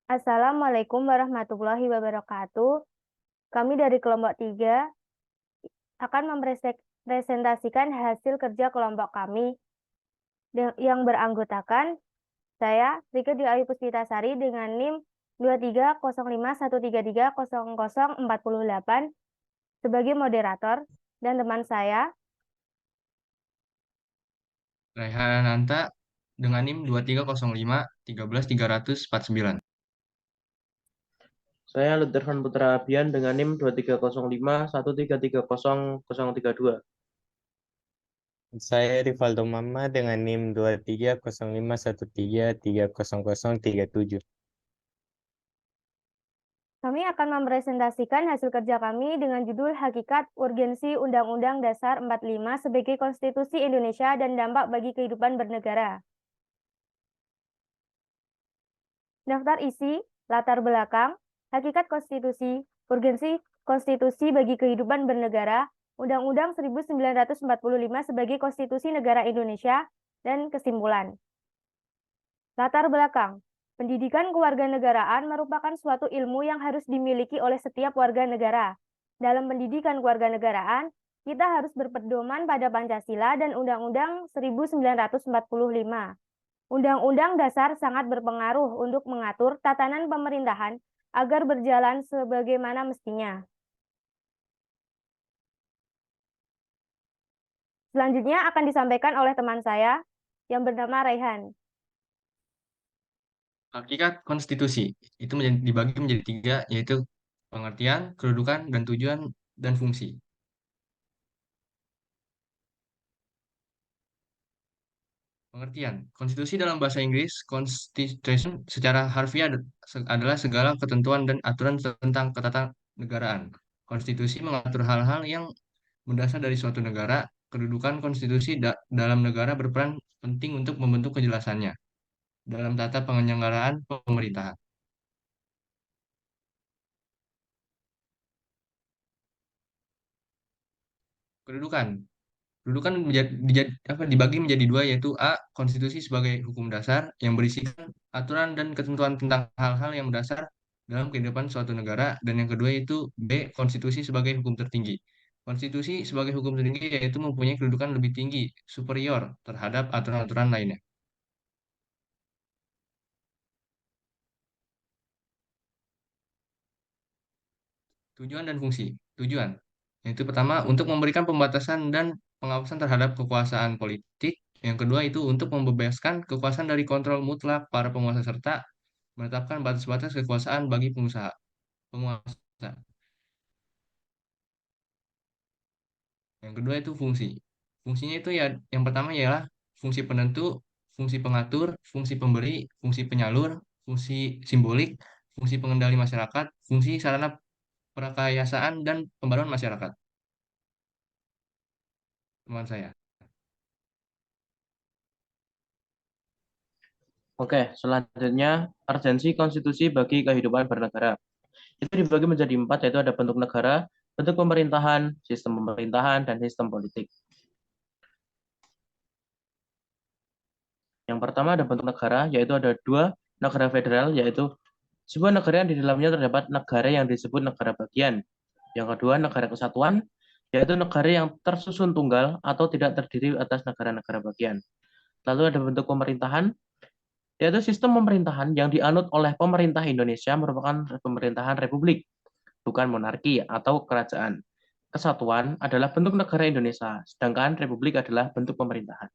Assalamualaikum warahmatullahi wabarakatuh. Kami dari kelompok 3 akan mempresentasikan hasil kerja kelompok kami yang beranggotakan saya, Rike Dwi Ayu Puspitasari dengan NIM 230513300048 sebagai moderator dan teman saya Raihan Nanta dengan NIM 2305 13349. Saya Luthervan Putra Abian dengan NIM 230513300032. Saya Rivaldo Mama dengan NIM 230513300037. Kami akan mempresentasikan hasil kerja kami dengan judul Hakikat Urgensi Undang-Undang Dasar 45 sebagai Konstitusi Indonesia dan Dampak bagi Kehidupan Bernegara. Daftar isi, latar belakang, hakikat konstitusi, urgensi konstitusi bagi kehidupan bernegara, Undang-Undang 1945 sebagai Konstitusi Negara Indonesia, dan kesimpulan. Latar belakang. Pendidikan kewarganegaraan merupakan suatu ilmu yang harus dimiliki oleh setiap warga negara. Dalam pendidikan kewarganegaraan, kita harus berpedoman pada Pancasila dan Undang-Undang 1945. Undang-Undang Dasar sangat berpengaruh untuk mengatur tatanan pemerintahan agar berjalan sebagaimana mestinya. Selanjutnya akan disampaikan oleh teman saya yang bernama Raihan. Hakikat konstitusi itu dibagi menjadi tiga, yaitu pengertian, kedudukan, dan tujuan dan fungsi. Pengertian. Konstitusi dalam bahasa Inggris, Constitution secara harfiah adalah segala ketentuan dan aturan tentang ketatanegaraan. Konstitusi mengatur hal-hal yang mendasar dari suatu negara. Kedudukan konstitusi dalam negara berperan penting untuk membentuk kejelasannya dalam tata penyelenggaraan pemerintahan. Kedudukan. Kedudukan dibagi menjadi dua, yaitu A. Konstitusi sebagai hukum dasar yang berisikan aturan dan ketentuan tentang hal-hal yang mendasar dalam kehidupan suatu negara, dan yang kedua itu B. Konstitusi sebagai hukum tertinggi. Konstitusi sebagai hukum tertinggi yaitu mempunyai kedudukan lebih tinggi, superior terhadap aturan-aturan lainnya. Tujuan dan fungsi. Tujuan, yaitu pertama untuk memberikan pembatasan dan pengawasan terhadap kekuasaan politik. Yang kedua itu untuk membebaskan kekuasaan dari kontrol mutlak para penguasa serta menetapkan batas-batas kekuasaan bagi penguasa. Yang kedua itu fungsi. Fungsinya itu ya yang pertama ialah fungsi penentu, fungsi pengatur, fungsi pemberi, fungsi penyalur, fungsi simbolik, fungsi pengendali masyarakat, fungsi sarana perekayasaan dan pembaruan masyarakat. Teman saya. Oke, selanjutnya urgensi konstitusi bagi kehidupan bernegara. Itu dibagi menjadi 4, yaitu ada bentuk negara, bentuk pemerintahan, dan sistem politik. Yang pertama ada bentuk negara, yaitu ada 2 negara federal, yaitu sebuah negara yang di dalamnya terdapat negara yang disebut negara bagian. Yang kedua negara kesatuan, yaitu negara yang tersusun tunggal atau tidak terdiri atas negara-negara bagian. Lalu ada bentuk pemerintahan, yaitu sistem pemerintahan yang dianut oleh pemerintah Indonesia merupakan pemerintahan republik, bukan monarki atau kerajaan. Kesatuan adalah bentuk negara Indonesia, sedangkan republik adalah bentuk pemerintahan.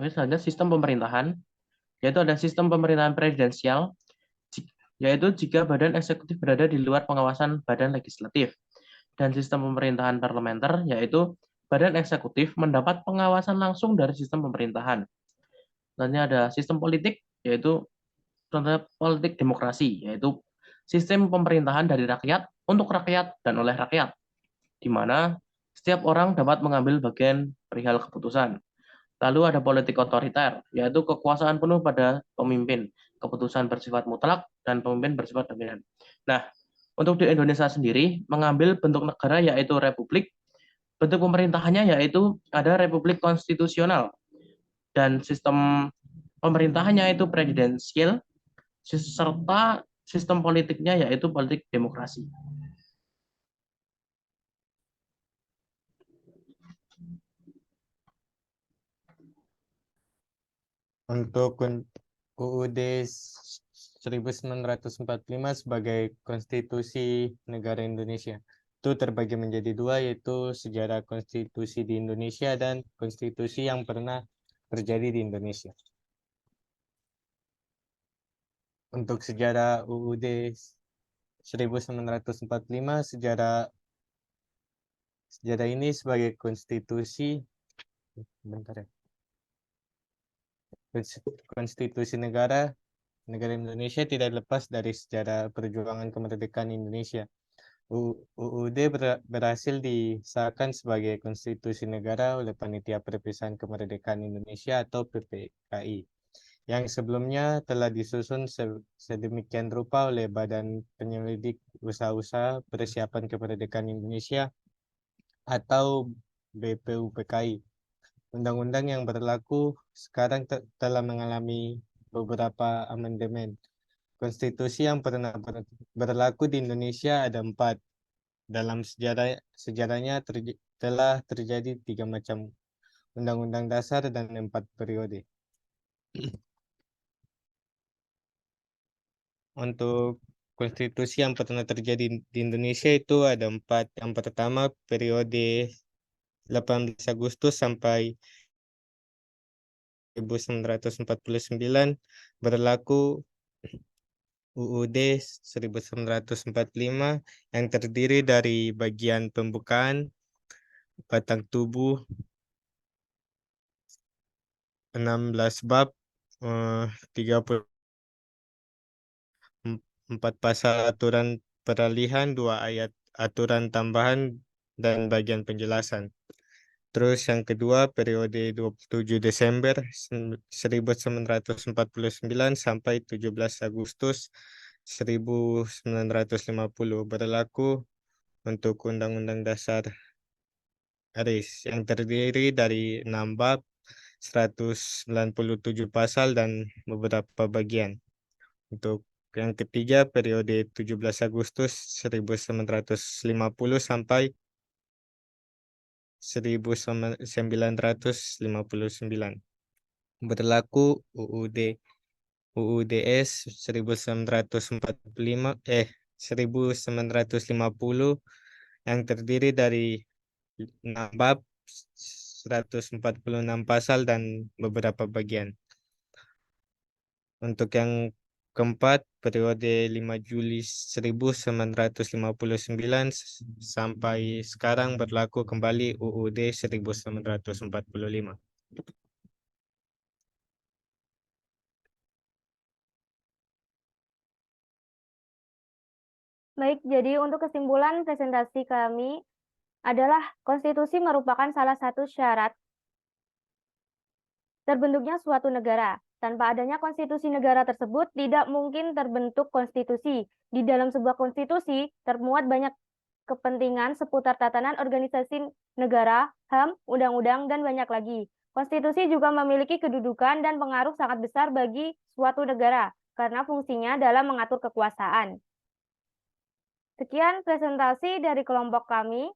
Selanjutnya sistem pemerintahan, yaitu ada sistem pemerintahan presidensial, yaitu jika badan eksekutif berada di luar pengawasan badan legislatif. Dan sistem pemerintahan parlementer, yaitu badan eksekutif mendapat pengawasan langsung dari sistem pemerintahan. Selanjutnya ada sistem politik, yaitu contohnya politik demokrasi, yaitu sistem pemerintahan dari rakyat, untuk rakyat, dan oleh rakyat, di mana setiap orang dapat mengambil bagian perihal keputusan. Lalu ada politik otoriter, yaitu kekuasaan penuh pada pemimpin, keputusan bersifat mutlak, dan pemimpin bersifat dominan. Nah, untuk di Indonesia sendiri, mengambil bentuk negara yaitu republik, bentuk pemerintahannya yaitu ada republik konstitusional, dan sistem pemerintahannya itu presidensial, serta sistem politiknya yaitu politik demokrasi. Untuk UUD 1945 sebagai konstitusi negara Indonesia. Itu terbagi menjadi dua, yaitu sejarah konstitusi di Indonesia dan konstitusi yang pernah terjadi di Indonesia. Untuk sejarah UUD 1945, sejarah ini sebagai konstitusi, bentar ya. Konstitusi negara Indonesia tidak lepas dari sejarah perjuangan kemerdekaan Indonesia. UUD berhasil disahkan sebagai konstitusi negara oleh Panitia Perpisahan Kemerdekaan Indonesia atau PPKI, yang sebelumnya telah disusun sedemikian rupa oleh Badan Penyelidik Usaha-usaha Persiapan Kemerdekaan Indonesia atau BPUPKI. Undang-undang yang berlaku sekarang telah mengalami beberapa amandemen. Konstitusi yang pernah berlaku di Indonesia ada 4. Dalam sejarahnya telah terjadi 3 macam undang-undang dasar dan 4 periode. Untuk konstitusi yang pernah terjadi di Indonesia itu ada 4. Yang pertama periode 18 Agustus sampai 1949 berlaku UUD 1945 yang terdiri dari bagian pembukaan, batang tubuh, 16 bab, 34 pasal aturan peralihan, 2 ayat aturan tambahan, dan bagian penjelasan. Terus yang kedua periode 27 Desember 1949 sampai 17 Agustus 1950 berlaku untuk Undang-Undang Dasar RI yang terdiri dari 6 bab, 197 pasal, dan beberapa bagian. Untuk yang ketiga periode 17 Agustus 1950 sampai 1959 berlaku UUDS 1950 yang terdiri dari 6 bab, 146 pasal, dan beberapa bagian. Untuk yang keempat periode 5 Juli 1959 sampai sekarang berlaku kembali UUD 1945. Baik, jadi untuk kesimpulan presentasi kami adalah konstitusi merupakan salah satu syarat terbentuknya suatu negara. Tanpa adanya konstitusi negara tersebut, tidak mungkin terbentuk konstitusi. Di dalam sebuah konstitusi, termuat banyak kepentingan seputar tatanan organisasi negara, HAM, undang-undang, dan banyak lagi. Konstitusi juga memiliki kedudukan dan pengaruh sangat besar bagi suatu negara, karena fungsinya dalam mengatur kekuasaan. Sekian presentasi dari kelompok kami.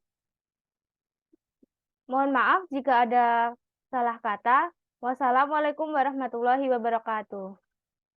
Mohon maaf jika ada salah kata. Wassalamualaikum warahmatullahi wabarakatuh.